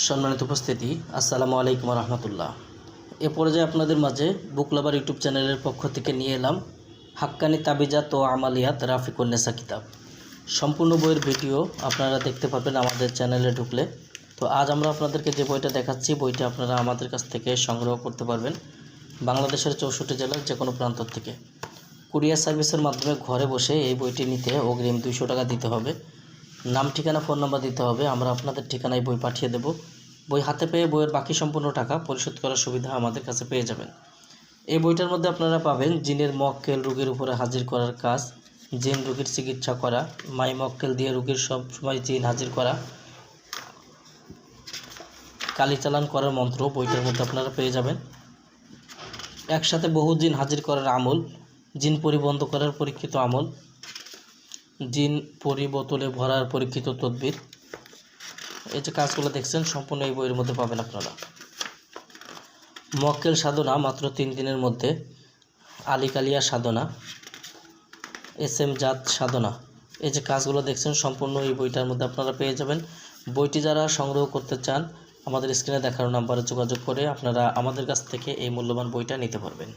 সম্মানিত উপস্থিতি, আসসালামু আলাইকুম রহমতুল্লাহ। এ পর্যায়ে আপনাদের মাঝে বুক লাভার ইউটিউব চ্যানেলের পক্ষ থেকে নিয়ে এলাম হাক্কানি তাবিজাত ও আমালিয়াত রাফিকুন্নেসা কিতাব। সম্পূর্ণ বইয়ের ভিডিও আপনারা দেখতে পাবেন আমাদের চ্যানেলে ঢুকলে। তো আজ আমরা আপনাদেরকে যে বইটা দেখাচ্ছি, বইটা আপনারা আমাদের কাছ থেকে সংগ্রহ করতে পারবেন বাংলাদেশের 64 জেলার যে কোনো প্রান্ত থেকে। কুরিয়ার সার্ভিসের মাধ্যমে ঘরে বসে এই বইটি নিতে অগ্রিম 200 টাকা দিতে হবে। নাম, ঠিকানা, ফোন নাম্বার দিতে হবে। আমরা আপনাদের ঠিকানায় বই পাঠিয়ে দেব। বই হাতে পেয়ে বইয়ের বাকি সম্পূর্ণ টাকা পরিশোধ করার সুবিধা আমাদের কাছে পেয়ে যাবেন। এই বইটার মধ্যে আপনারা পাবেন জিনের মক্কেল রোগীর উপরে হাজির করার কাজ, জিন রোগীর চিকিৎসা করা, মাই মক্কেল দিয়ে রোগীর সব সময় জিন হাজির করা, কালিচালান করার মন্ত্র বইটার মধ্যে আপনারা পেয়ে যাবেন। একসাথে বহু জিন হাজির করার আমল, জিন পরিবন্ধ করার পরীক্ষিত আমল, জিন বোতলে ভরার পরীক্ষিত তদবির। এই যে কাজগুলো দেখছেন সম্পূর্ণ এই বইয়ের মধ্যে পাবেন আপনারা। মক্কেল সাধনা মাত্র 3 দিনের মধ্যে, আলিকালিয়া সাধনা, এসএম জাত সাধনা। এই যে কাজগুলো দেখছেন সম্পূর্ণ এই বইটার মধ্যে আপনারা পেয়ে যাবেন। বইটি যারা সংগ্রহ করতে চান আমাদের স্ক্রিনে দেখানো নাম্বারে যোগাযোগ করে আপনারা আমাদের কাছ থেকে এই মূল্যবান বইটা নিতে পারবেন।